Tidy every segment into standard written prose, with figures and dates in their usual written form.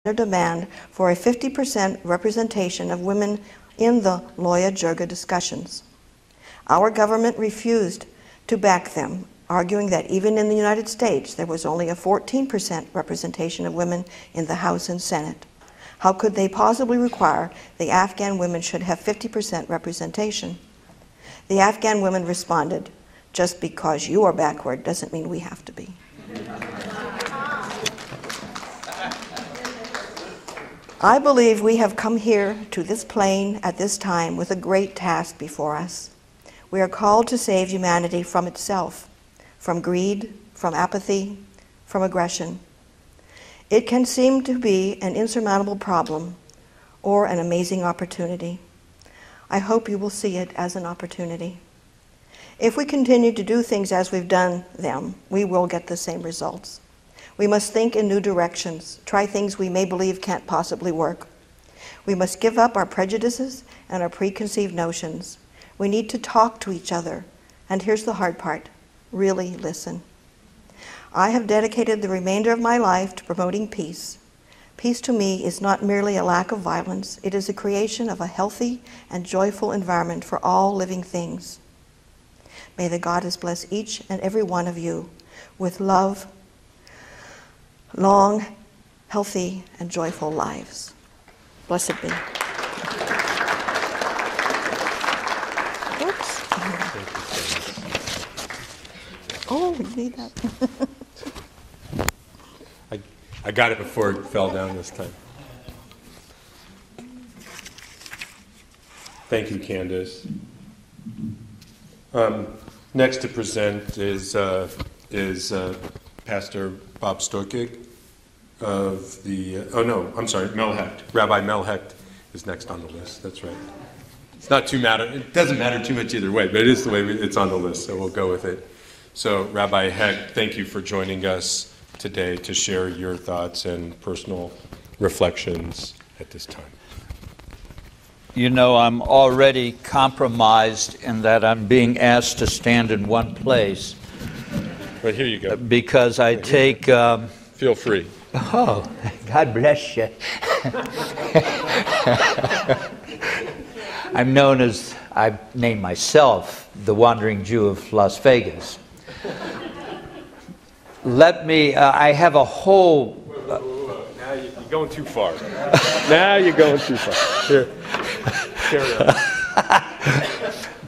their demand for a 50% representation of women in the Loya Jirga discussions. Our government refused to back them, arguing that even in the United States there was only a 14% representation of women in the House and Senate. How could they possibly require the Afghan women should have 50% representation? The Afghan women responded, "Just because you are backward doesn't mean we have to be." I believe we have come here to this plane at this time with a great task before us. We are called to save humanity from itself, from greed, from apathy, from aggression. It can seem to be an insurmountable problem or an amazing opportunity. I hope you will see it as an opportunity. If we continue to do things as we've done them, we will get the same results. We must think in new directions, try things we may believe can't possibly work. We must give up our prejudices and our preconceived notions. We need to talk to each other, and here's the hard part, really listen. I have dedicated the remainder of my life to promoting peace. Peace to me is not merely a lack of violence, it is a creation of a healthy and joyful environment for all living things. May the Goddess bless each and every one of you with love, long, healthy, and joyful lives. Blessed be. Oops. Oh, you need that. I got it before it fell down this time. Thank you, Candace. Next to present is Pastor Bob Storkig of the, Mel Hecht. Rabbi Mel Hecht is next on the list, that's right. It doesn't matter too much either way, but it is the way it's on the list, so we'll go with it. So Rabbi Hecht, thank you for joining us today to share your thoughts and personal reflections at this time. You know, I'm already compromised in that I'm being asked to stand in one place. But here you go. Because I take... Feel free. Oh, God bless you. I'm known as, I've named myself, the Wandering Jew of Las Vegas. Let me, I have a whole... Whoa. Now you're going too far. Now you're going too far. Here. Carry on.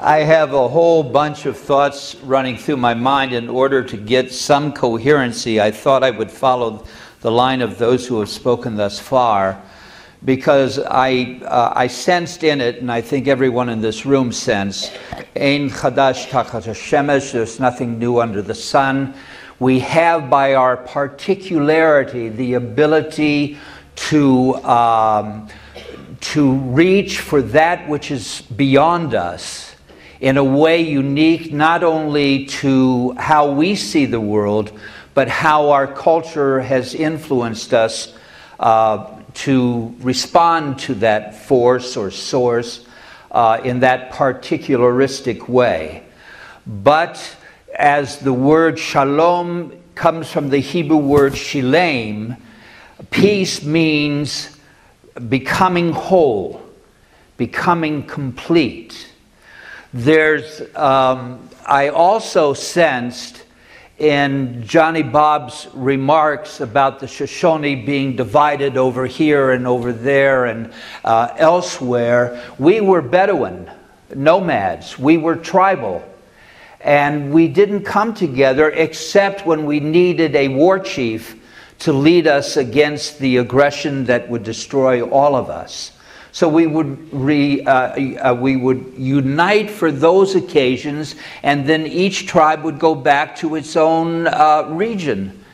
I have a whole bunch of thoughts running through my mind. In order to get some coherency, I thought I would follow the line of those who have spoken thus far, because I sensed in it, and I think everyone in this room sensed, Ein chadash tachat hashemesh, there's nothing new under the sun. We have, by our particularity, the ability to reach for that which is beyond us in a way unique not only to how we see the world, but how our culture has influenced us to respond to that force or source in that particularistic way. But as the word shalom comes from the Hebrew word shilem, peace means becoming whole, becoming complete. There's, I also sensed in Johnny Bob's remarks about the Shoshone being divided over here and over there and elsewhere, we were Bedouin, nomads, we were tribal. And we didn't come together except when we needed a war chief to lead us against the aggression that would destroy all of us. So we would unite for those occasions, and then each tribe would go back to its own region.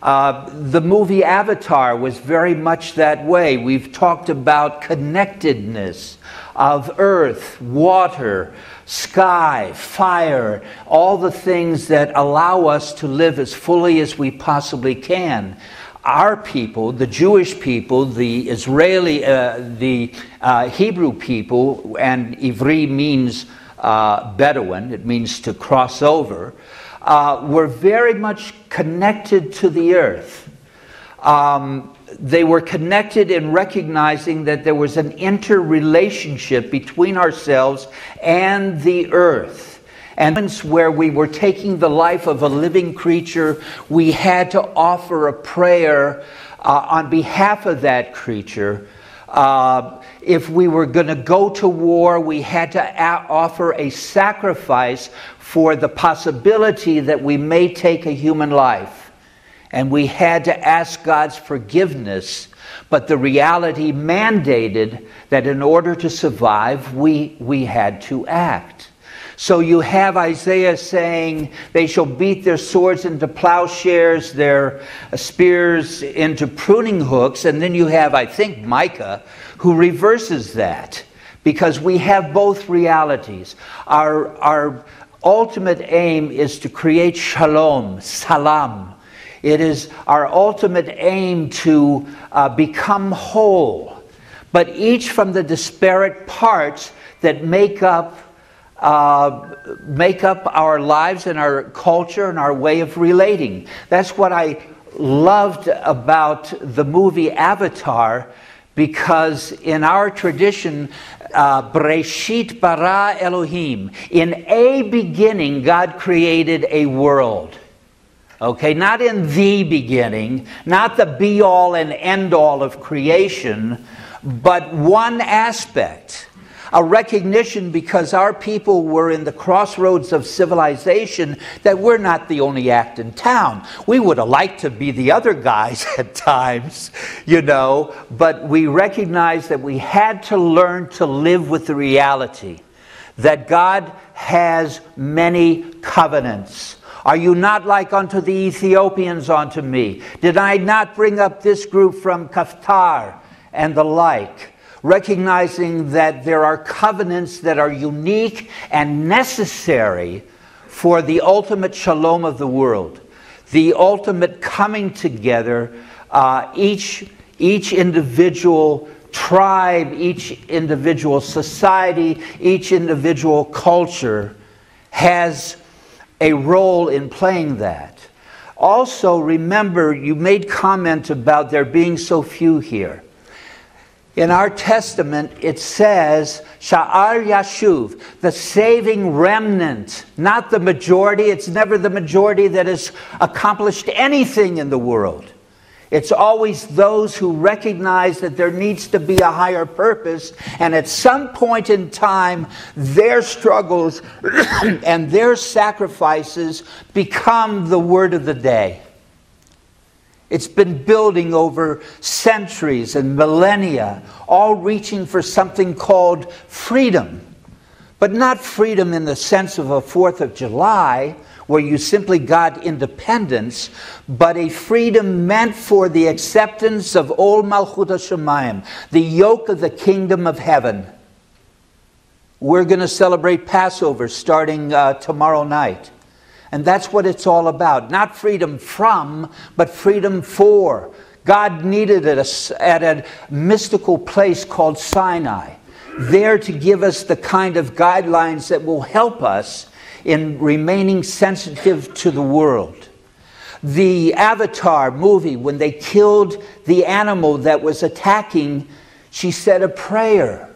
The movie Avatar was very much that way. We've talked about connectedness of earth, water, sky, fire, all the things that allow us to live as fully as we possibly can. Our people, the Jewish people, the Israeli, the Hebrew people, and Ivri means Bedouin, it means to cross over, were very much connected to the earth. they were connected in recognizing that there was an interrelationship between ourselves and the earth. And where we were taking the life of a living creature, we had to offer a prayer on behalf of that creature. If we were going to go to war, we had to offer a sacrifice for the possibility that we may take a human life. And we had to ask God's forgiveness, but the reality mandated that in order to survive, we had to act. So you have Isaiah saying, they shall beat their swords into plowshares, their spears into pruning hooks. And then you have, I think, Micah, who reverses that. Because we have both realities. Our ultimate aim is to create shalom, salam. It is our ultimate aim to become whole. But each from the disparate parts that make up our lives and our culture and our way of relating. That's what I loved about the movie Avatar, because in our tradition, Breshit bara Elohim, in a beginning, God created a world. Okay, not in the beginning, not the be-all and end-all of creation, but one aspect. A recognition, because our people were in the crossroads of civilization, that we're not the only act in town. We would have liked to be the other guys at times, you know, but we recognized that we had to learn to live with the reality that God has many covenants. Are you not like unto the Ethiopians unto me? Did I not bring up this group from Kaftar and the like? Recognizing that there are covenants that are unique and necessary for the ultimate shalom of the world, the ultimate coming together. Each individual tribe, each individual society, each individual culture has a role in playing that. Also, remember, you made comment about there being so few here. In our Testament, it says, Sha'ar Yashuv, the saving remnant, not the majority. It's never the majority that has accomplished anything in the world. It's always those who recognize that there needs to be a higher purpose, and at some point in time, their struggles and their sacrifices become the word of the day. It's been building over centuries and millennia, all reaching for something called freedom. But not freedom in the sense of a 4th of July, where you simply got independence, but a freedom meant for the acceptance of Ol Malchut HaShamayim, the yoke of the kingdom of heaven. We're going to celebrate Passover starting tomorrow night. And that's what it's all about. Not freedom from, but freedom for. God needed us at a mystical place called Sinai, there to give us the kind of guidelines that will help us in remaining sensitive to the world. The Avatar movie, when they killed the animal that was attacking, she said a prayer.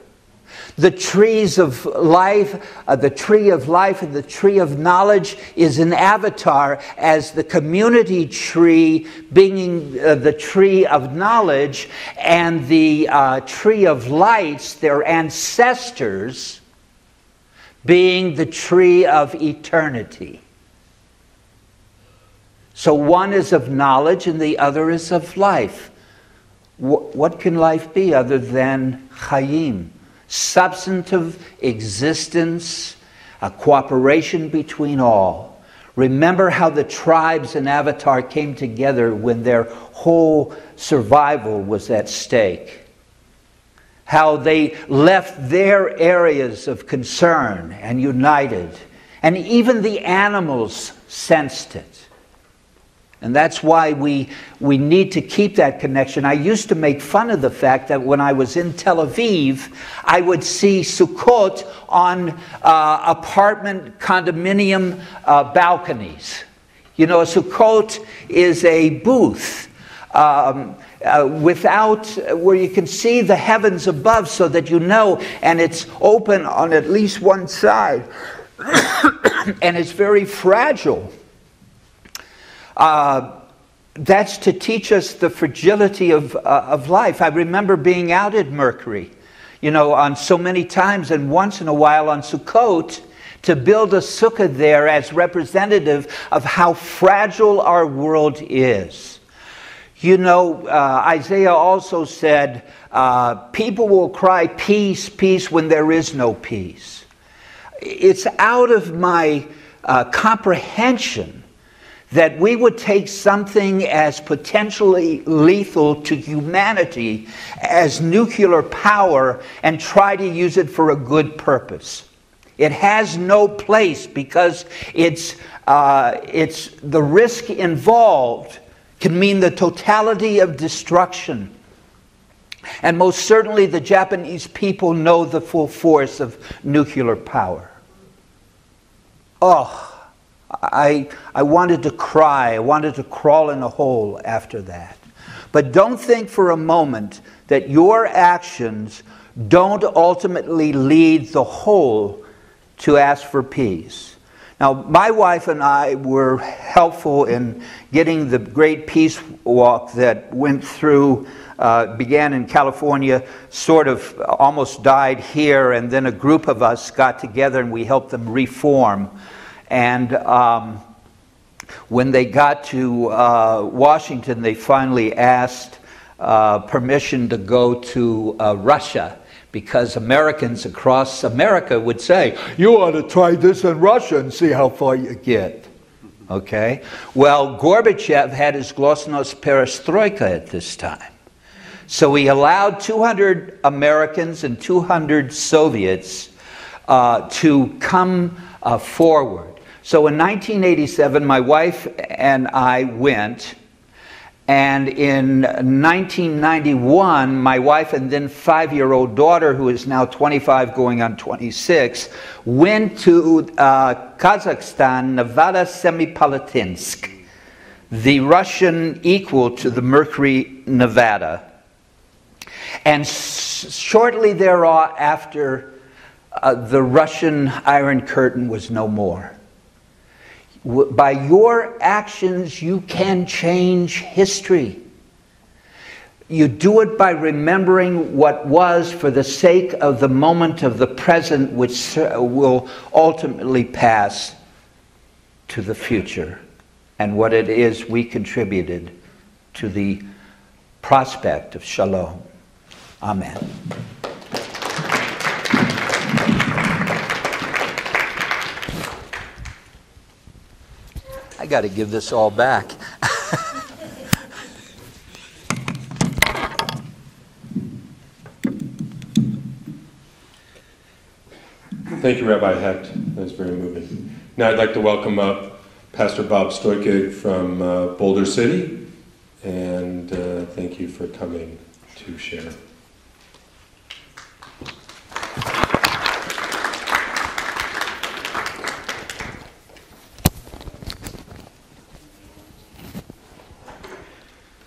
The trees of life, the tree of life and the tree of knowledge is an avatar, as the community tree being the tree of knowledge, and the tree of lights, their ancestors, being the tree of eternity. So one is of knowledge and the other is of life. What can life be other than chayim? Substantive existence, a cooperation between all. Remember how the tribes in Avatar came together when their whole survival was at stake. How they left their areas of concern and united. And even the animals sensed it. And that's why we need to keep that connection. I used to make fun of the fact that when I was in Tel Aviv, I would see Sukkot on apartment condominium balconies. You know, a Sukkot is a booth. without, where you can see the heavens above so that you know, and it's open on at least one side, and it's very fragile. That's to teach us the fragility of life. I remember being out at Mercury, you know, on so many times, and once in a while on Sukkot, to build a sukkah there as representative of how fragile our world is. You know, Isaiah also said, people will cry peace, peace when there is no peace. It's out of my comprehension that we would take something as potentially lethal to humanity as nuclear power and try to use it for a good purpose. It has no place because it's the risk involved can mean the totality of destruction. And most certainly the Japanese people know the full force of nuclear power. Oh, I wanted to cry. I wanted to crawl in a hole after that. But don't think for a moment that your actions don't ultimately lead the whole to ask for peace. Now, my wife and I were helpful in getting the great peace walk that went through, began in California, sort of almost died here, and then a group of us got together and we helped them reform. And when they got to Washington, they finally asked permission to go to Russia, because Americans across America would say, you ought to try this in Russia and see how far you get. Okay? Well, Gorbachev had his glasnost perestroika at this time. So he allowed 200 Americans and 200 Soviets to come forward. So in 1987, my wife and I went, and in 1991, my wife and then 5-year-old daughter, who is now 25 going on 26, went to Kazakhstan, Nevada Semipalatinsk, the Russian equal to the Mercury, Nevada. And shortly thereafter, the Russian Iron Curtain was no more. By your actions, you can change history. You do it by remembering what was for the sake of the moment of the present, which will ultimately pass to the future, and what it is we contributed to the prospect of shalom. Amen. I got to give this all back. Thank you, Rabbi Hecht. That was very moving. Now I'd like to welcome up Pastor Bob Stoikig from Boulder City, and thank you for coming to share.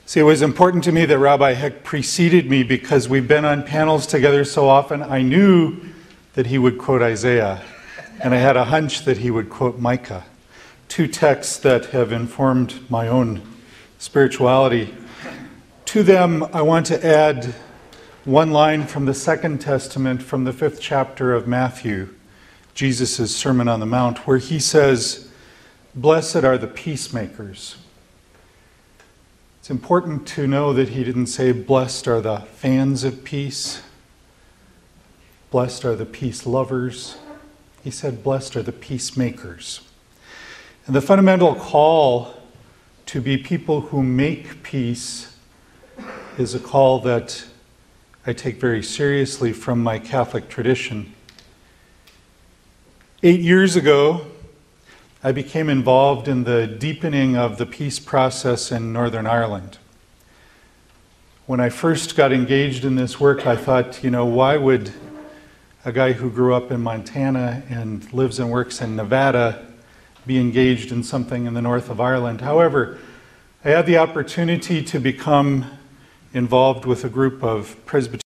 See, it was important to me that Rabbi Hecht preceded me because we've been on panels together so often. I knew that he would quote Isaiah, and I had a hunch that he would quote Micah, two texts that have informed my own spirituality. To them, I want to add one line from the Second Testament, from the 5th chapter of Matthew, Jesus' Sermon on the Mount, where he says, "Blessed are the peacemakers." It's important to know that he didn't say, blessed are the fans of peace, blessed are the peace lovers. He said, blessed are the peacemakers. And the fundamental call to be people who make peace is a call that I take very seriously from my Catholic tradition. 8 years ago, I became involved in the deepening of the peace process in Northern Ireland. When I first got engaged in this work, I thought, why would a guy who grew up in Montana and lives and works in Nevada be engaged in something in the north of Ireland? However, I had the opportunity to become involved with a group of Presbyterian